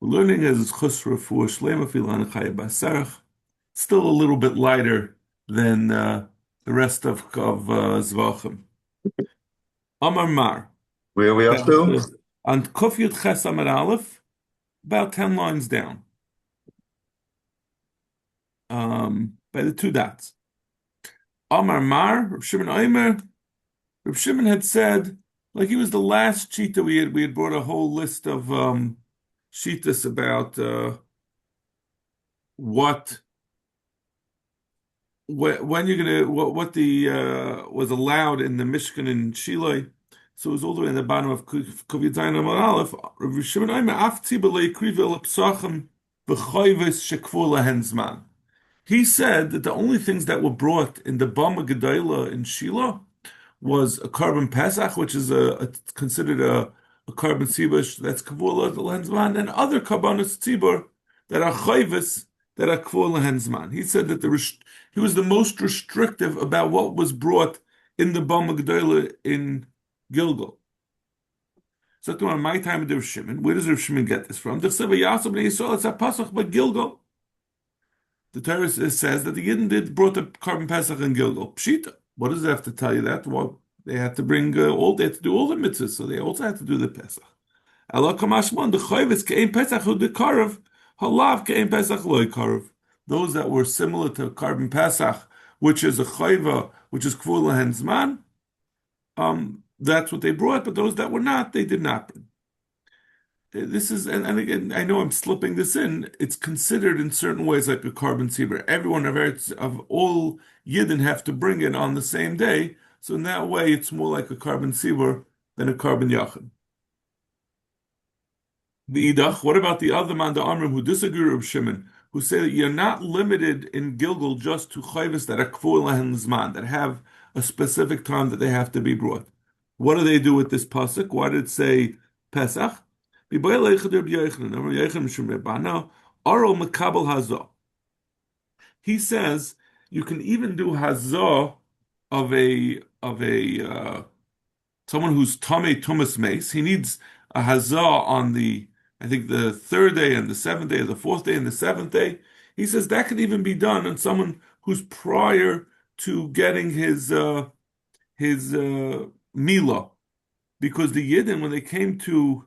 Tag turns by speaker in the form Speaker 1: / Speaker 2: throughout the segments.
Speaker 1: We're learning as chusra for shlema filan chaya basarach. Still a little bit lighter than the rest of Zevachim. Amar Mar.
Speaker 2: Where are we up to?
Speaker 1: On Kuf Yud Ches Amar Aleph, about 10 lines down, by the two dots. Amar Mar, Reb Shimon Omer, Reb Shimon had said, like he was the last cheetah we had brought a whole list of shitas about what when you're gonna what the was allowed in the Mishkan in Shiloh. So it was all the way in the bottom of Kuf Zayin Amar Aleph. Reb Shimon Omer af tzibur leikrivel psachim v'choyves shekvu lahen zman. He said that the only things that were brought in the Bama Gedalah in Shiloh was a carbon Pesach, which is considered a carbon tzibur that's kavula lehenzman, and other karbanos tzibur that are chayvis that are kavula lehenzman. He said that he was the most restrictive about what was brought in the Bama Gedalah in Gilgal. So, to my time of the Rav Shimon, where does Rav Shimon get this from? The Zevachim b'nei Yisrael, it's a pasuk by Gilgal. The Torah says that the Yidden brought the carbon Pesach in Gilgal. Pshita. What does it have to tell you that? Well, they had to bring they had to do all the mitzvahs, so they also had to do the Pesach. Allah kamashmon the chayvus kein Pesach hu the karav halav kein Pesach loy karav. Those that were similar to carbon Pesach, which is a chayva, which is kvul lahen zman, that's what they brought. But those that were not, they did not bring. This is, and again, I know I'm slipping this in. It's considered in certain ways like a carbon tzibur. Everyone of all Yidden have to bring it on the same day. So in that way, it's more like a carbon tzibur than a carbon yachid. The idach. What about the other man, the Amrim, who disagree with Shimon, who say that you're not limited in Gilgal just to chayvus that are kful lahen zman, that have a specific time that they have to be brought? What do they do with this pasuk? Why did it say Pesach? He says you can even do hazah of a someone who's tamei tumas mace. He needs a hazah on I think the third day and the seventh day, or the fourth day and the seventh day. He says that could even be done on someone who's prior to getting his milah, because the Yidden, when they came to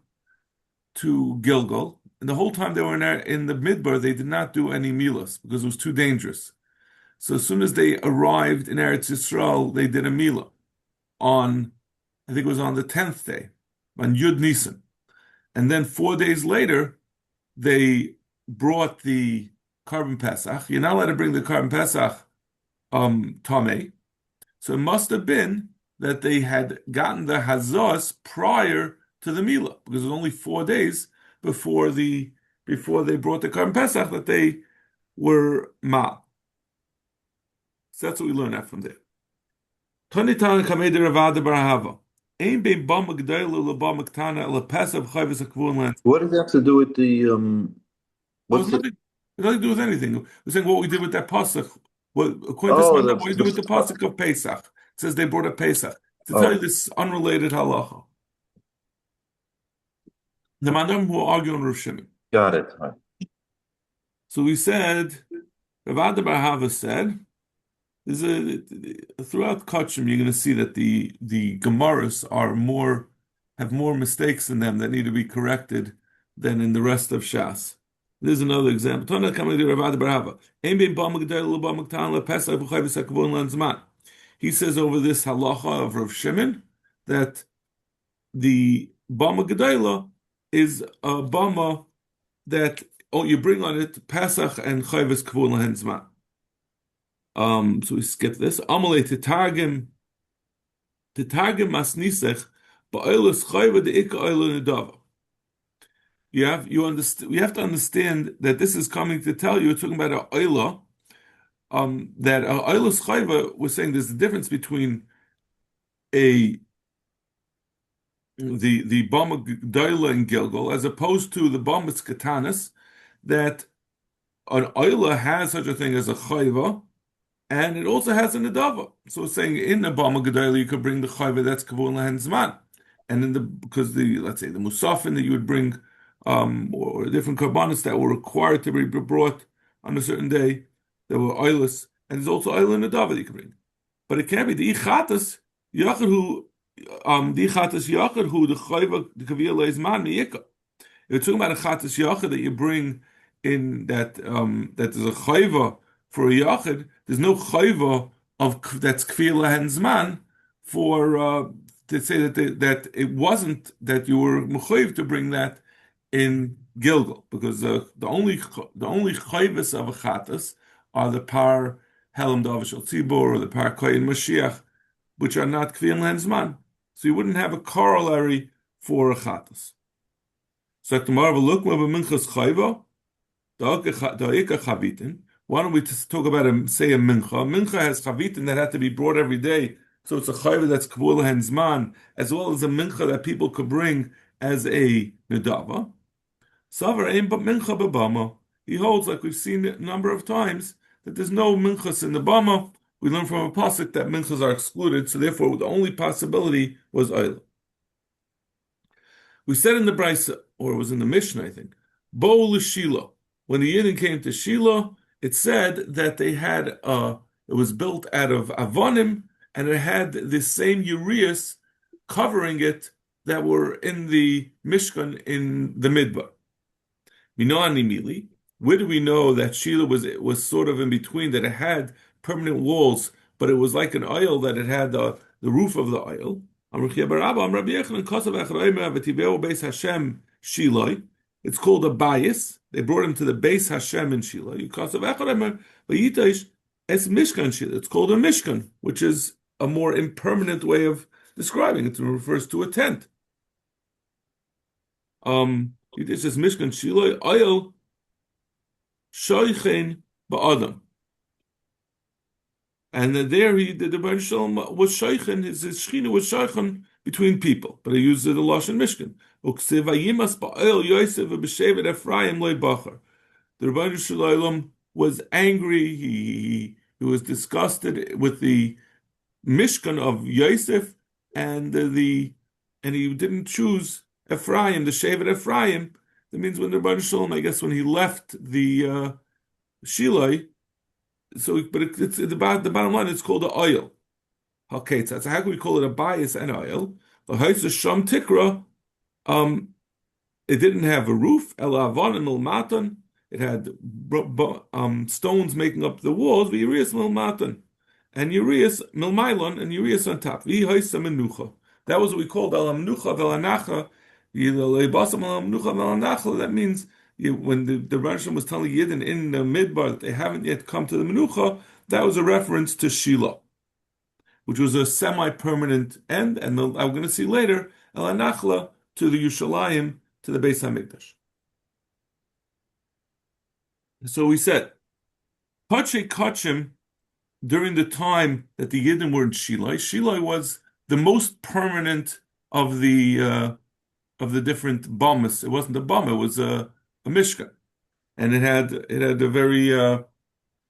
Speaker 1: Gilgal, and the whole time they were in the Midbar, they did not do any milas because it was too dangerous. So as soon as they arrived in Eretz Yisrael, they did a milah on, I think it was on the 10th day, on Yud Nisan. And then 4 days later, they brought the carbon Pesach. You're not allowed to bring the carbon Pesach Tameh. So it must have been that they had gotten the Hazos prior to the Milah, because it was only 4 days before they brought the carbon Pesach that they were Mal. So that's what we learn that from there. Tanitan Kameder Ravada Barahava. Ain bein bam gdeilu le bam ktana le pasav chayvus akvun land.
Speaker 2: What does that have to do with the
Speaker 1: Well,
Speaker 2: what's the
Speaker 1: it nothing to do with anything. We're saying what we did with that pasuk. What according to this
Speaker 2: oh
Speaker 1: man, what we
Speaker 2: that's
Speaker 1: do with the pasuk of Pesach? It says they brought a Pesach to tell you
Speaker 2: oh
Speaker 1: this unrelated halacha. The manam who argue on Rav Shimon.
Speaker 2: got it. Right.
Speaker 1: So we said, Rav Ada bar Hava said, there's throughout Kachim you're going to see that the Gemaras have more mistakes in them that need to be corrected than in the rest of Shas. There's another example. He says over this halacha of Rav Shimon that the Bama Gedayla is a Bama that you bring on it Pesach and Chayvus Kavun Lahen Zman. So we skip this. Amalei Titargim Masnisech Ba'oilus Chayva the Ika Oilu Nedava. You have to understand that this is coming to tell you, it's talking about a oila, that a oilus chayva was saying there's a difference between the bama daila and gilgal as opposed to the bama katanas, that an oila has such a thing as a chayva, and it also has a nedava. So it's saying in the bama daila you could bring the chayva that's kavun lahen zman, and in because let's say the musafin that you would bring or different karbanos that were required to be brought on a certain day. There were oilers, and there's also oil in the dava that you can bring. But it can't be the ichatas yachar who the ichatas yachar who the chayva the kaviyah leizman miyika. You're talking about a chatas yachid that you bring in that there's a chayva for a yachid. There's no chayva of that's kfir lahen's man for to say that it wasn't that you were mechayiv to bring that in Gilgal, because the only chayvas of a chatas are the par helam davashal tzibor or the par koyin mashiach, which are not kfir lahen's man. So you wouldn't have a corollary for a chatas. So tomorrow, look, why don't we talk about say a mincha? Mincha has chavitin that had to be brought every day, so it's a chayva that's kavul henzman, as well as a mincha that people could bring as a nedava. Savar aim but mincha bebama. He holds, like we've seen a number of times, that there's no minchas in the bama. We learn from a pasuk that minchas are excluded, so therefore the only possibility was oil. We said in the Brisa, or it was in the Mishnah, I think, Bo l'Shilo. When the Yidden came to Shiloh, it said that they had it was built out of avonim, and it had the same urias covering it that were in the Mishkan in the Midbar. Minoani Mili. Where do we know that Shiloh was sort of in between, that it had permanent walls, but it was like an oil that it had the roof of the oil? It's called a bias. They brought him to the base Hashem in Shiloh. It's called a Mishkan, which is a more impermanent way of describing it. It refers to a tent. It says Mishkan Shiloh, oil, shoichen ba'adam. And there the Rebbeinu Shalom was shaychen, his shechina was shaychen between people, but he used the lashon Mishkan. The Rebbeinu Shalom was angry. He was disgusted with the Mishkan of Yosef, and he didn't choose Ephraim, the Shevet Ephraim. That means when the Rebbeinu Shalom, I guess, when he left the Shiloh. So, but it's the bottom line. It's called the oil. Okay, so how can we call it a bias and oil? The house sham tikra. It didn't have a roof. Elavon and milmatan. It had stones making up the walls. Urias milmatan, and Urias milmailon, and Urias on top. That was what we called alamnucha velanacha. That means when the Rasham was telling Yidden in the Midbar that they haven't yet come to the Menucha, that was a reference to Shiloh, which was a semi-permanent end, and I'm going to see later, El Anachla to the Yushalayim, to the Beis HaMikdash. So we said, Pache Kachim, during the time that the Yidden were in Shiloh, Shiloh was the most permanent of the different bombas. It wasn't a bomb; it was a Mishkan, and it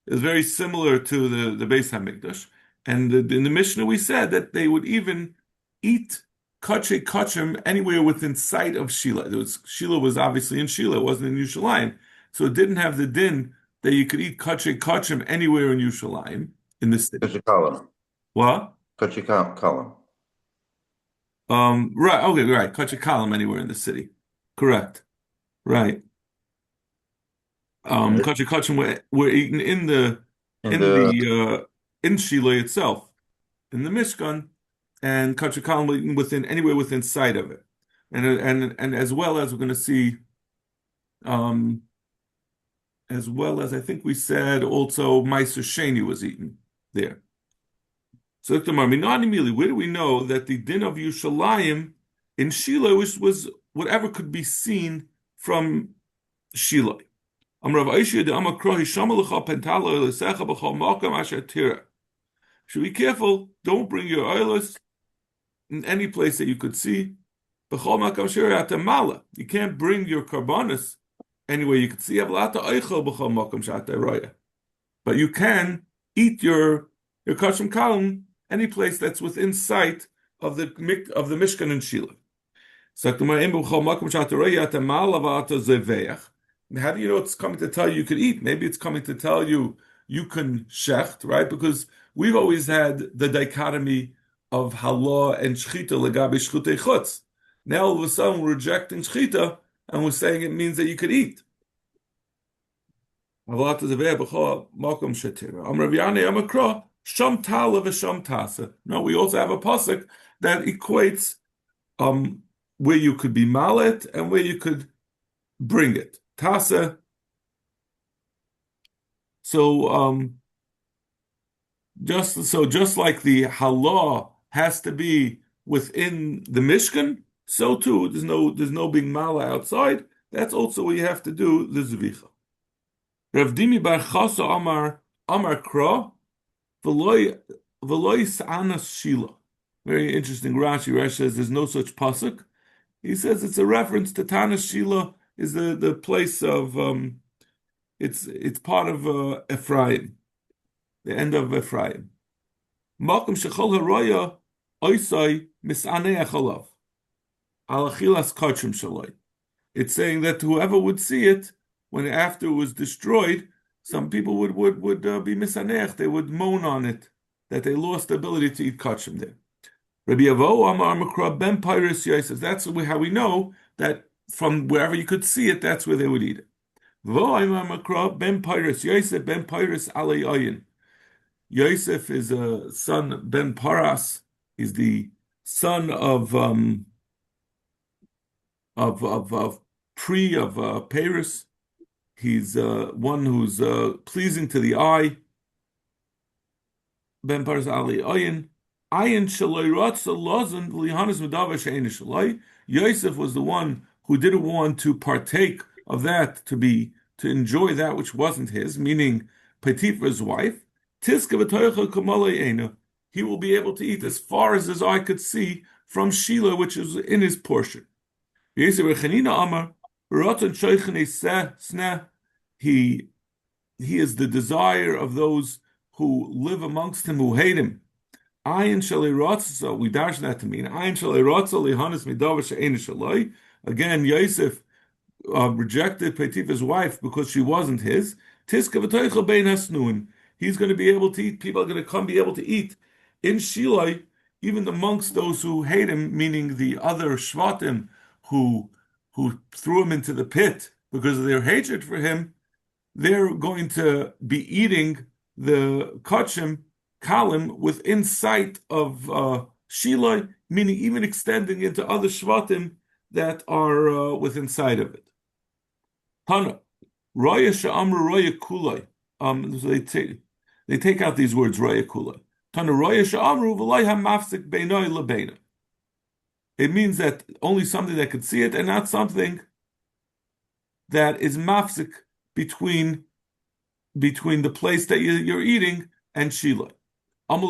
Speaker 1: was very similar to the Beis Hamikdash. And in the Mishnah we said that they would even eat kache kachim anywhere within sight of Shiloh. Shiloh was obviously in Shiloh; it wasn't in Yerushalayim, so it didn't have the din that you could eat kache kachim anywhere in Yerushalayim in the city.
Speaker 2: Kachikalam.
Speaker 1: What?
Speaker 2: Kachikalam.
Speaker 1: Right. Okay. Right. Kachikalam anywhere in the city. Correct. Right. Kachim were eaten in Shiloh itself, in the Mishkan, and kachikalam were eaten anywhere within sight of it, and as well as we're going to see, as well as I think we said also Meiser Sheni was eaten there. So where do we know that the din of Yerushalayim in Shiloh was whatever could be seen from Shiloh? Should be careful. Don't bring your oilers in any place that you could see. You can't bring your karbanis anywhere you could see. But you can eat your kashim kalim any place that's within sight of the Mishkan and Shiloh. How do you know it's coming to tell you could eat? Maybe it's coming to tell you you can shecht, right? Because we've always had the dichotomy of halah and shchita legabe shchutei chutz. Now all of a sudden we're rejecting shchita and we're saying it means that you could eat. No, we also have a pasuk that equates where you could be malet and where you could bring it. Tasa. So just like the halah has to be within the Mishkan, so too there's no being mala outside. That's also what you have to do the zvicha. Rav Dimi bar Chasa Amar Kra v'loy sa'anas shila. Very interesting. Rashi says there's no such pasuk. He says it's a reference to Tanas Shila is the place of it's part of Ephraim, the end of Ephraim. Malkum shechol haraya oisai misanei achalav al achilas kachim shaloi. It's saying that whoever would see it when after it was destroyed, some people would be misaneach. They would moan on it that they lost the ability to eat kachim there. Rabbi Avo Amar Makra Ben Pyrus Yosef. That's how we know that from wherever you could see it, that's where they would eat it. Vo Amar Makra Ben Pyrus Yosef Ben Pyrus Alei Ayin. Yosef is a son Ben Paras. He's the son of Paris. He's one who's pleasing to the eye. Ben Paras Alei Ayin. Yosef was the one who didn't want to partake of that, to enjoy that which wasn't his, meaning Petifa's wife. He will be able to eat as far as his eye could see from Sheila, which is in his portion. He is the desire of those who live amongst him, who hate him. Ayin shalei rotza, so we dash that to mean ayin shalei rotza lihanis midavar she'ein shaloi. Again, Yosef rejected Petifa's wife because she wasn't his. Tiska v'toichel bein hasnuin. He's going to be able to eat. People are going to be able to eat in Shiloi, even amongst those who hate him, meaning the other shvatim who threw him into the pit because of their hatred for him. They're going to be eating the kachim kalim within sight of Shiloi, meaning even extending into other shvatim that are within sight of it. Tana, Raya Sha'amru Raya Kulai. So they take out these words Raya Kulai. Tana Raya Sha'amru V'lai HaMafsik Beinoi Lebeina. It means that only something that could see it, and not something that is mafsik between the place that you're eating and Shiloi. Like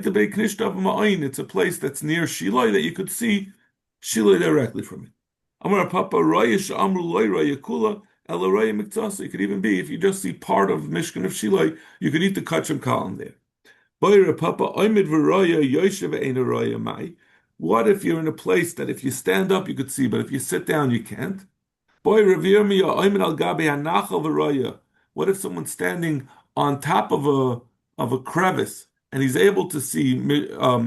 Speaker 1: the Beit Knishta of Ma'ayin, it's a place that's near Shiloi that you could see Shiloi directly from it. Amar Papa Royesh Amru Loy Royakula Ela Roya Miktasa. It could even be if you just see part of Mishkan of Shiloi, you could eat the kachim kalim there. Boyra Papa Oimid V'Roya Yoshev Eina Roya Mai. What if you're in a place that if you stand up you could see, but if you sit down you can't? Boy Revere Mi Oimid Al Gabi Hanachal V'Roya. What if someone's standing on top of a crevice and he's able to see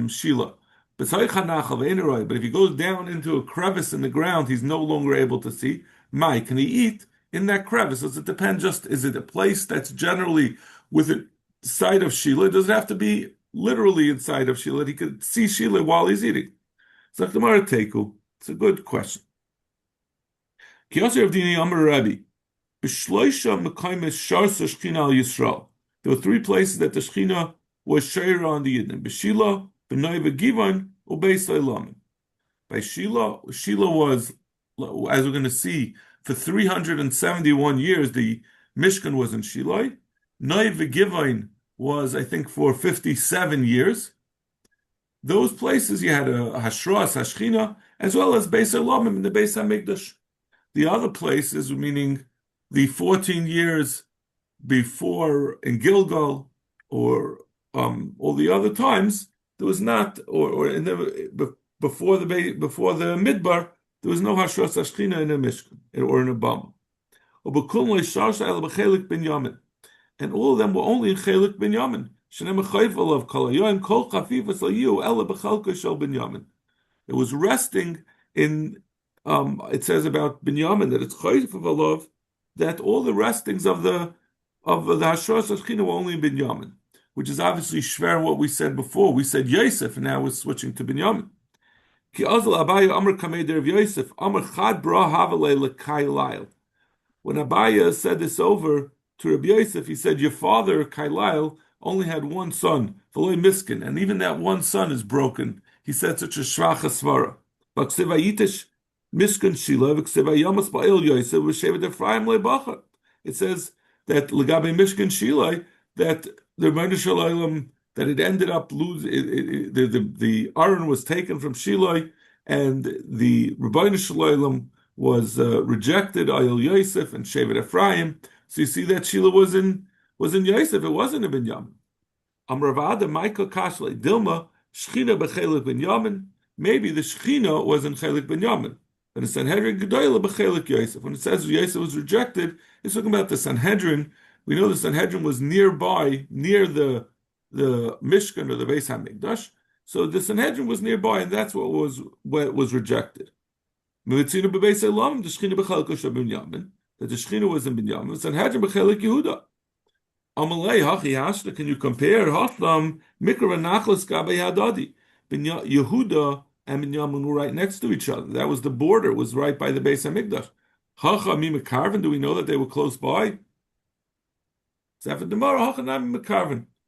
Speaker 1: Sheila? But if he goes down into a crevice in the ground, he's no longer able to see. Can he eat in that crevice? Does it depend? Is it a place that's generally within sight of Sheila? It doesn't have to be literally inside of Sheila. He could see Sheila while he's eating. It's a good question. There were three places that the Shechina was Sheira on the Yidden. B'Shila, B'nai V'Givon, U'Beis Eilamin. By Sheila was, as we're going to see, for 371 years, the Mishkan was in Shiloh. Nai V'Givon was, I think, for 57 years. Those places you had a Hashras, Hashchina, as well as Beis Eilamin in the Beis HaMikdash. The other places, meaning the 14 years before in Gilgal, or all the other times, there was not, or in the before the midbar, there was no hashras hashchina in a mishkan or in a bama. And all of them were only in chelik binyamin. It was resting in. It says about binyamin that it's chayif of alav, that all the restings of the hashras hashchina were only in binyamin, which is obviously shver what we said before. We said Yosef, and now we're switching to binyamin. Ki azal Abaye Amar Kamei Rav Yosef Amar Chad Bra Havale LeKailal. When Abaya said this over to Rabbi Yosef, he said, your father, Kailal, only had one son, Veloy Miskin, and even that one son is broken. He said such a shvacha svara. But Ksevayitish Miskin Shila, Ksevayamos Ba'il Yosef, V'shevet Ephraim Lebacha. It says that Legabe Mishkan Shila, that the Rebbeinu Shalom, that it ended up losing, the Aron was taken from Shiloi, and the Rebbeinu Shalom was rejected, Ayil Yosef and Shevet Ephraim. So you see that Shiloh was in Yosef, it wasn't in Binyamin. Amravada Michael Kashle Dilma Shechina Bechelik Binyamin. Maybe the Shechina was in Chelik Binyamin. But the Sanhedrin Gedoyla Bechelik Yosef. When it says Yosef was rejected, it's talking about the Sanhedrin. We know the Sanhedrin was nearby, near the Mishkan or the Beis Hamikdash. So the Sanhedrin was nearby, and that's what was rejected. That the Shechina was in Binyamin. Sanhedrin Bechelik Yehuda. Amalei Hachi Hashta. Can you compare Hashlam Mikra Nachlas Gabe Hadadi? Yehuda and Binyamin were right next to each other. That was the border. It was right by the Beis Hamikdash. Hacha Mimakarvin. Do we know that they were close by?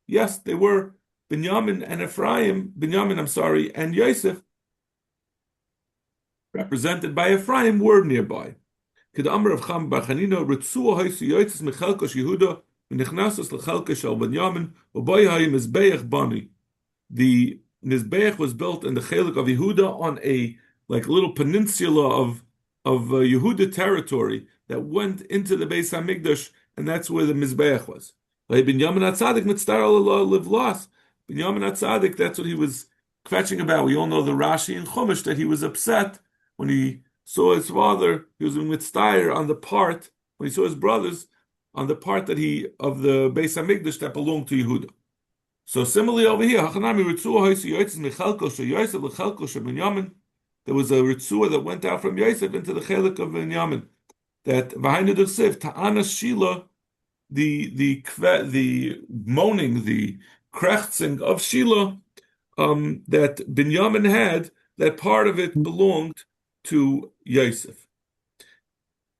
Speaker 1: Yes, they were. Binyamin and Ephraim, and Yosef, represented by Ephraim, were nearby. The Mizbeach was built in the Chelik of Yehuda on a little peninsula of Yehuda territory that went into the Beis Hamikdash, and that's where the Mizbeach was. Binyamin Atzadik live lost. Binyamin Atzadik, that's what he was kvetching about. We all know the Rashi and Chumash that he was upset when he saw his father. He was mitztayer on the part when he saw his brothers on the part that of the Beis Hamikdash that belonged to Yehuda. So similarly over here, there was a ritzua that went out from Yosef into the chelik of Binyamin. That v'hainu d'chsev ta'ana Shila, the moaning, the krechzing of Shila, that Binyamin had, that part of it belonged to Yosef.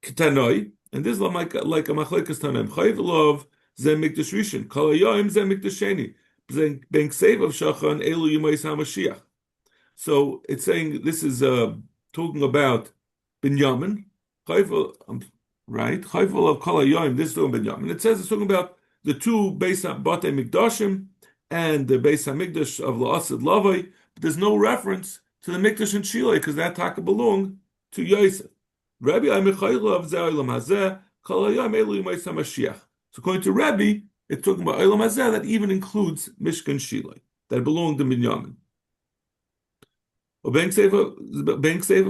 Speaker 1: Ketanoi, and this is like a machlekes tanaim. Chayv lov ze mikdash rishon, kol hayoyim ze mikdash sheni. Ben ksev of shachan elu yimais hamashiach. So it's saying this is talking about Binyamin. Chayv, right? Chayv of kol hayoyim. This is talking about Binyamin. It says it's talking about the two Beis Batei Mikdashim and the Beis Hamikdash of La'asid Lavai. But there's no reference to the Mikdash in Shiloi because that taka belonged to Yosef. Rabbi Amichayla of Ze'olam Hazeh kol hayoyim elu yimais hamashiach. So according to Rabbi, it's talking about Olam Hazeh that even includes Mishkan Shiloi that belonged to Binyamin. Bank Seif of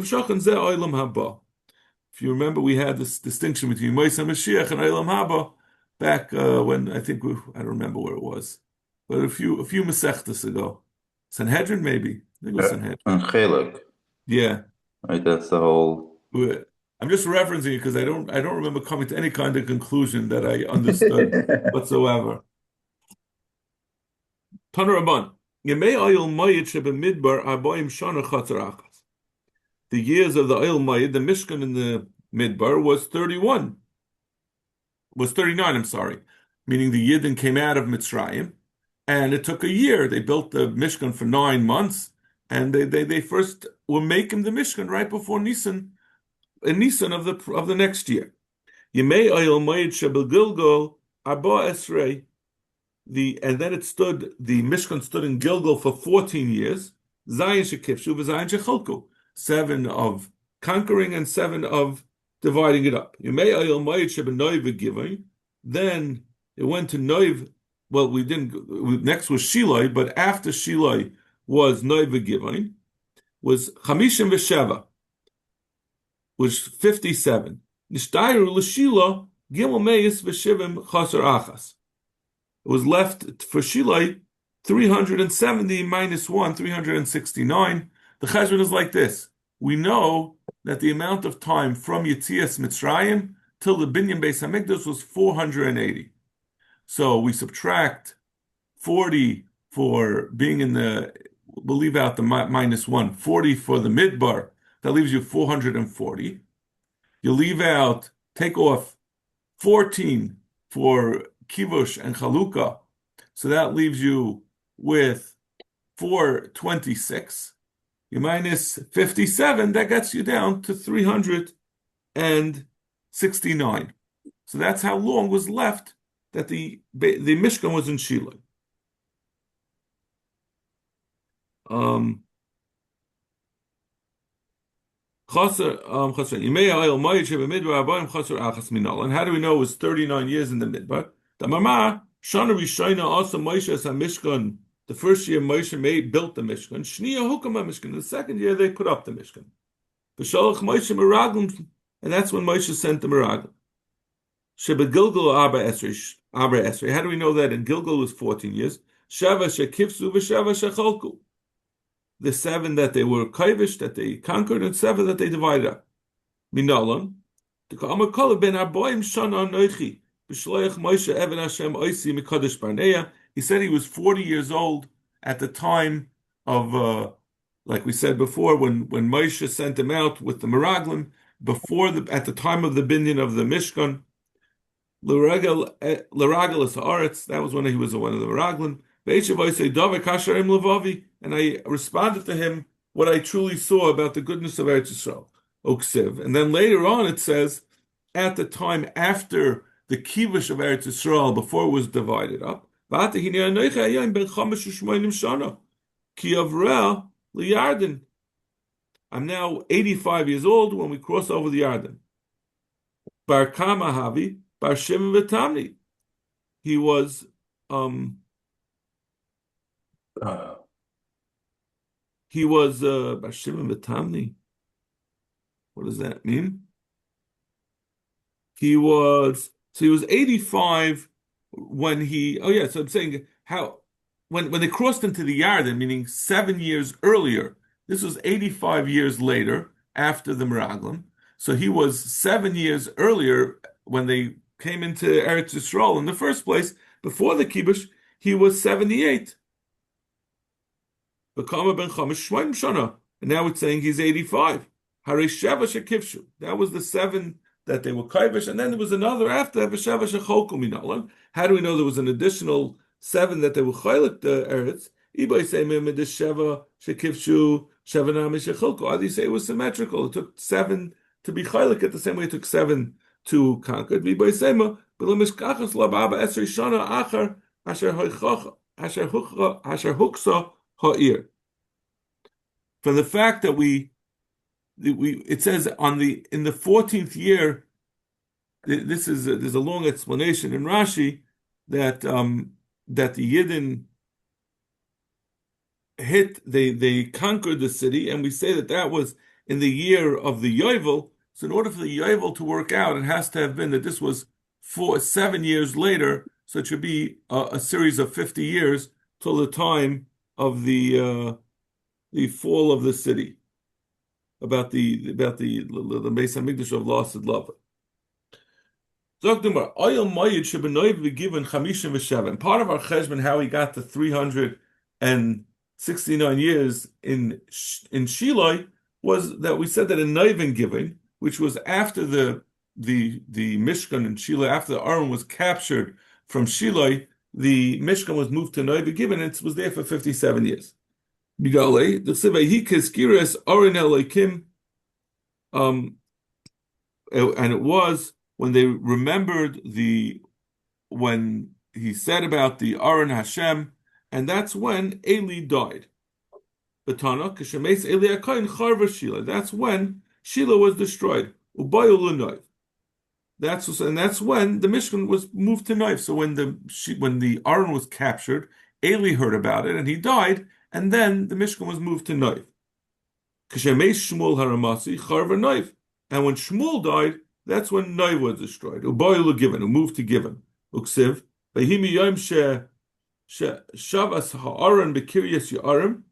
Speaker 1: Shachan Zeh Olam Haba. If you remember, we had this distinction between Moshe Mashiach and Olam Haba back when I don't remember where it was, but a few Masechtas ago. Sanhedrin, maybe. I think it was Sanhedrin.
Speaker 2: And Chelik.
Speaker 1: Yeah.
Speaker 2: Right, that's the whole.
Speaker 1: I'm just referencing it because I don't remember coming to any kind of conclusion that I understood whatsoever. Taner Rabban. The years of the oil mayid, the Mishkan in the Midbar was 39, I'm sorry. Meaning the Yidden came out of Mitzrayim, and it took a year. They built the Mishkan for 9 months, and they first were making the Mishkan right before Nisan, in Nisan of the next year. Yemei oil mayid shebel Gilgal arba esrei. And then the Mishkan stood in Gilgal for 14 years. Zayin shekifshu v'zayin shechalku. 7 of conquering and 7 of dividing it up. Yemei oil mayid sheben noiv v'givay. Then it went to noiv. Well, next was Shiloi, but after Shiloi was Noiva Givon, was Chamishim V'Sheva, was 57. Nishtayru L'Shila Gimel Meis V'Shivim Chaser Achas. It was left for Shilai 370 minus 1, 369. The cheshbon is like this. We know that the amount of time from Yetzias Mitzrayim till the Binyan Beis Hamikdash was 480. So we subtract 40 for being in the, we'll leave out the minus 1, 40 for the Midbar. That leaves you 440. You leave out, take off 14 for Kivush and Chalukah. So that leaves you with 426. You minus 57, that gets you down to 369. So that's how long was left that the Mishkan was in Shiloh. And how do we know it was 39 years in the Midbar? The first year Moshe built the Mishkan. The second year they put up the Mishkan. And that's when Moshe sent the Meraglim. How do we know that in Gilgal was 14 years? The 7 that they were kaivish, that they conquered, and 7 that they divided up. Minalan, he said he was 40 years old at the time of, like we said before, when Moshe sent him out with the Meraglim, at the time of the binyan of the Mishkan. L'ragel is haaretz. That was when he was one of the Meraglim. And I responded to him what I truly saw about the goodness of Eretz Yisrael. Oksiv. And then later on it says, at the time after the kivush of Eretz Yisrael, before it was divided up, I'm now 85 years old when we cross over the Yarden. Bar Kama Havi, Bar Shimon V'Tamni. He was Bar Shimon V'Tamni. What does that mean? He was 85 when so I'm saying when they crossed into the Yarden, meaning 7 years earlier. This was 85 years later after the Meraglim. So he was 7 years earlier when they came into Eretz Yisrael in the first place. Before the kibush, he was 78. And now it's saying he's 85. That was the 7 that they were kaivish, and then there was another after. How do we know there was an additional 7 that they were chaylik the eretz? How do you say it was symmetrical? It took 7 to be chaylik it the same way it took 7 to conquer. From the fact that it says in the 14th year, there's a long explanation in Rashi that the Yidden they conquered the city, and we say that was in the year of the Yovel. So in order for the Yovel to work out, it has to have been that this was 7 years later. So it should be a series of 50 years till the time of the fall of the city. About the Beis Hamikdash of lost love. And part of our cheshbon, how he got to 369 years in Shiloh, was that we said that in Noiven giving, which was after the Mishkan in Shiloh, after the Aron was captured from Shiloh, the Mishkan was moved to Noiven giving, and it was there for 57 years. And it was when they remembered when he said about the Aron Hashem, and that's when Eli died. That's when Shiloh was destroyed. And that's when the Mishkan was moved to Noiv. So when the Aron was captured, Eli heard about it and he died, and then the Mishkan was moved to Noiv. K'shemei Shmuel Haramasi Charva Noiv, and when Shmuel died, that's when Noiv was destroyed. Uboilu Given, who moved to Given. Uksiv, Vahimi Yom Shavas Ha'aron Bekiryas Yarim,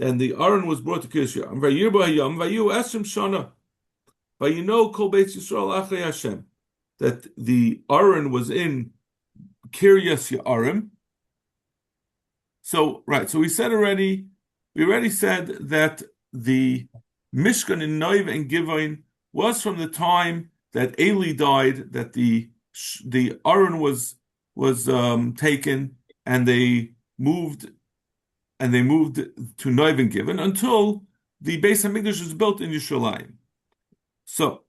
Speaker 1: and the Aron was brought to Kiryas Yarim. Vayirba Hayom Vayu Esrim Shana. Vayino Kol Beis Yisrael Achrei Hashem, that the Aron was in Kiryas Yarim. So we already said that the Mishkan in Noiv and Givon was from the time that Eli died, that the Aron was taken, and they moved to Noiv and Givon until the Beis Hamikdash was built in Yerushalayim. So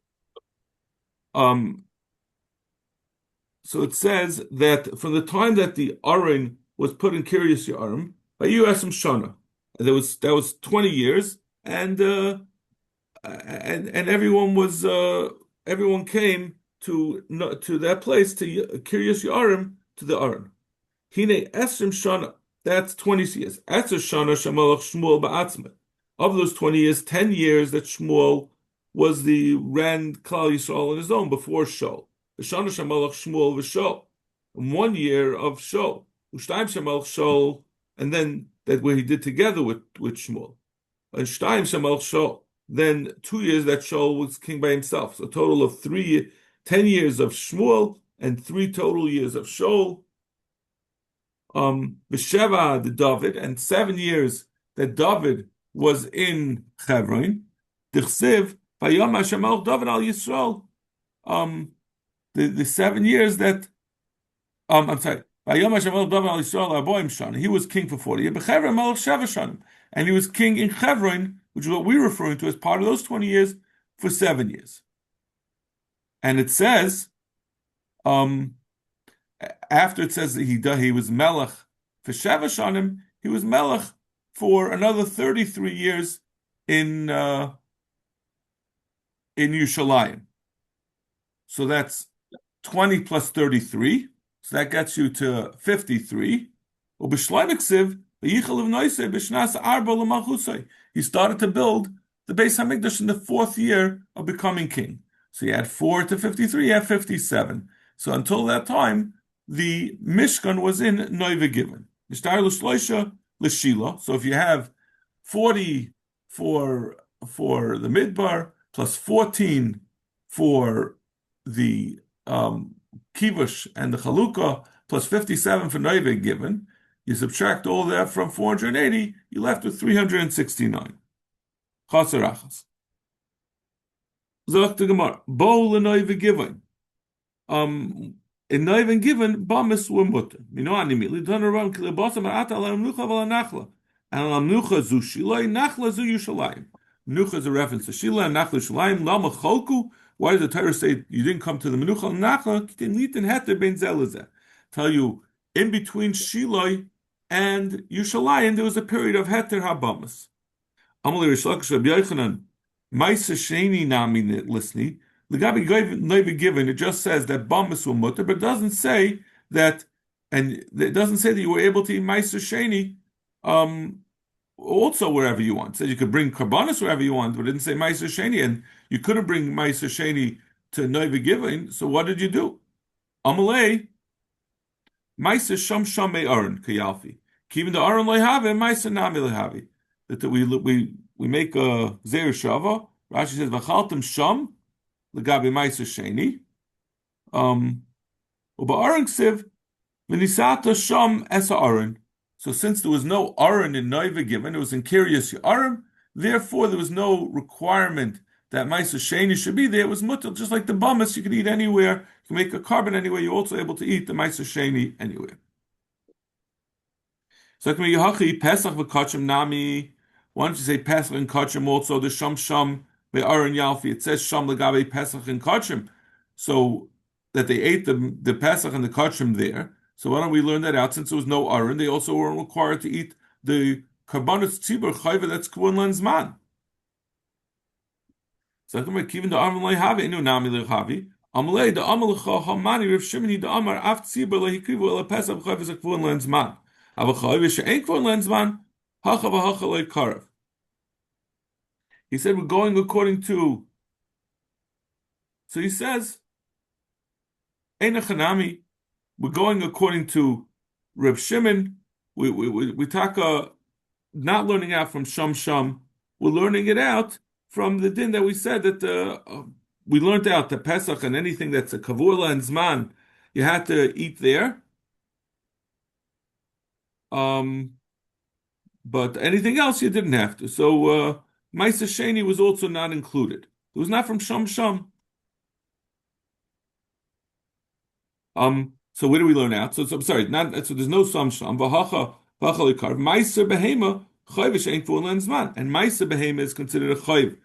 Speaker 1: it says that from the time that the Aron was put in Kiryas Yarim, by Esim Shana, that was 20 years, and everyone came to that place, to Kiryas Yarim, to the Aron. Hine Esrim Shana, that's 20 years. Esr Shana Shamalach Shmuel Ba'atzma. Of those 20 years, 10 years that Shmuel ran Klal Yisrael on his own before Shaul. Shana Shamalach Shmuel v'Shaul. 1 year of Shaul. Ushtaim Shamalach Shaul, and then that where he did together with Shmuel. And Shtaim Shamalach Shaul. Then 2 years that Shaul was king by himself. So a total of 10 years of Shmuel and 3 total years of Shaul. B'Sheva the David, and 7 years that David was in Hebron. D'chsiv Vayom Hashem Melech David al Yisrael. The 7 years that I'm sorry. Vayom Hashem Melech David al Yisrael Arboim Shana. He was king for 40 years. B'Chevron Melech Sheva Shanim, and he was king in Hebron, which is what we're referring to as part of those 20 years, for 7 years. And it says, after it says that he was Melech for Sheva Shanim, he was Melech for another 33 years in Yerushalayim. So that's 20 plus 33. So that gets you to 53. He started to build the Beis Hamikdash in the 4th year of becoming king. So you add 4 to 53, you have 57. So until that time, the Mishkan was in Noiv Given. So if you have 40 for the Midbar, plus 14 for the Kivush and the Chalukah, plus 57 for Noiv Given, you subtract all that from 480, you're left with 369. Chasarachas. Zok the Gemara. Bo l'Noiv Given. In Noiv and Given, Bamis were mutter. Immediately done around Kilibosam Ata Lamnucha Valanachla. And Lamnucha zu Shilai, Nachla zu Yushalayim. Menucha is a reference to Shila and Nachla Shalayim. Lama Cholku. Why does the Torah say you didn't come to the Menucha and Nachla? Kitin Litin Heter Ben Zelazeh. Tell you, in between Shilai and Yushalayim, there was a period of Heter Habamas. Amalei Rish Lakish Rabbi Yochanan, Maisa Sheni Nami listening. The Gabi Noiv Given, it just says that Bamas were mutter, but it doesn't say that, and it doesn't say that you were able to eat Maisa Sheni also wherever you want. It says you could bring Karbanis wherever you want, but it didn't say Maisa Sheni, and you couldn't bring Maisa Sheni to Noiv Given, so what did you do? Amalei, Maisa Sham Me Aron, Kayalfi. Even the Aron Lehavi, Maisa Nami Lehavi. That we make a Zer Shava. Rashi says, V'chaltem Sham, L'gabi Maisa Sheni. Uba Aron Ksiv, V'nisata Sham Esa Aron. So since there was no Aron in Noiva Given, it was in Kiryas Yarim, therefore there was no requirement that Maisa Sheni should be there. It was mutter, just like the Bamas, you could eat anywhere, you can make a carbon anywhere, you're also able to eat the Maisa Sheni anywhere. So Pesach v'Kachim Nami. Why don't you say Pesach and Kachim also? The Sham Be'aron Yalfi. It says Sham Legabe Pesach and Kachim. So that they ate the Pesach and the Kachim there. So why don't we learn that out? Since there was no Aron, they also weren't required to eat the Karbanos Tzibur Chayva that's Kvun Lenzman. So even the Aron Lehavi, Inu Nami Lehavi. Amalei the Amalcha Hamani Rav Shimoni the Amar Af Tzibur Lehikrivu Ele Pesach Chayva is a Kvun Lenzman. Aber Chayva she'en Kvun Lenzman. Hacha v'hacha loy karev. He said we're going according to. So he says, Eina chanami. We're going according to Reb Shimon. We taka not learning out from Sham Sham. We're learning it out from the din that we said that we learned out the Pesach and anything that's a kavurla and zman, you had to eat there. Um, but anything else you didn't have to. So Maisa Sheni was also not included. It was not from Sham Sham. So where do we learn out? So I'm sorry, not so there's no Sham Sham. Vahacha v'achalikar. Meiser behema chayvish ain't for zman, and Meiser behema is considered a chayv.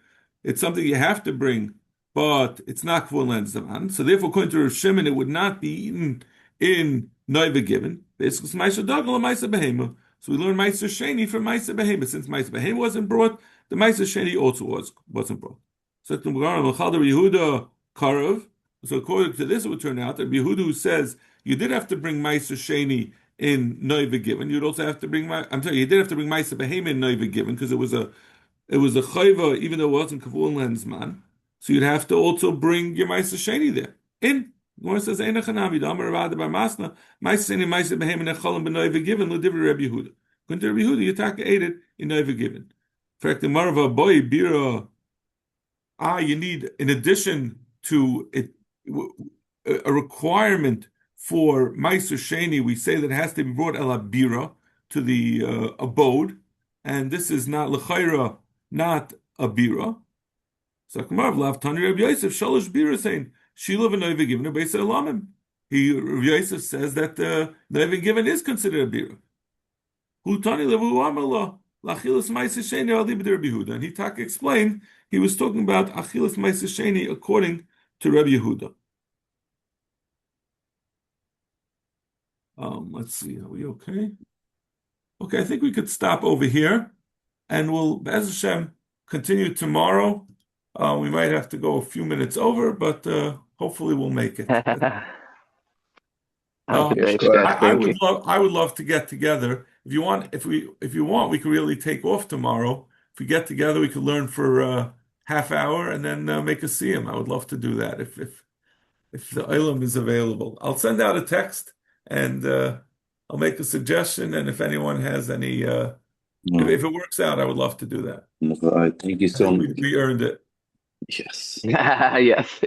Speaker 1: It's something you have to bring, but it's not for zman. So therefore, according to Rav Shimon, it would not be eaten in noiva given. Basically, it's Meiser dagal and Meiser behema. So we learn Meiser Sheni from Meiser behema. Since Meiser behema wasn't brought, the Meiser Sheni also wasn't brought. So Yehuda Karav. So according to this, it would turn out that Yehuda says you did have to bring Meiser Sheni in Noiva given. You'd also have to bring you did have to bring Meiser Behema in Noiva given because it was a chayva even though it wasn't Kavul Lensman. So you'd have to also bring your Meiser Sheni there. In Gemara says Eina Chanavi Damar Ravad Bar Masna Meiser Sheni Meiser Behema Nechalim b'Noiva given L'Divri Reb Yehuda. According to Reb Yehuda, you taka ate it in Noiva given. In fact, the Marva Boy Bira. You need in addition to it a requirement for Meiser Sheni, we say that it has to be brought el abira to the abode, and this is not l'chayra, not abira. So Kamar Lav Tani Reb Yosef Shalosh Bira saying Shila v'Noiva given a Beis Elamim. Reb Yosef says that Noiva given is considered a bira. Hu Tani Levu Amala Lachilas Meiser Sheni Ali b'Reb Yehuda, and he explained he was talking about Achilas Meiser Sheni according to Reb Yehuda. Let's see, are we okay? Okay, I think we could stop over here, and we'll, Be'ez Hashem, continue tomorrow. We might have to go a few minutes over, but hopefully we'll make it.
Speaker 3: Great.
Speaker 1: I would love to get together. If you want, we could really take off tomorrow. If we get together, we could learn for a half hour and then make a siyum. I would love to do that if the ilam is available. I'll send out a text and I'll make a suggestion. And if anyone has any, if it works out, I would love to do that.
Speaker 2: Thank you so much.
Speaker 1: We earned it.
Speaker 2: Yes.
Speaker 3: Yes.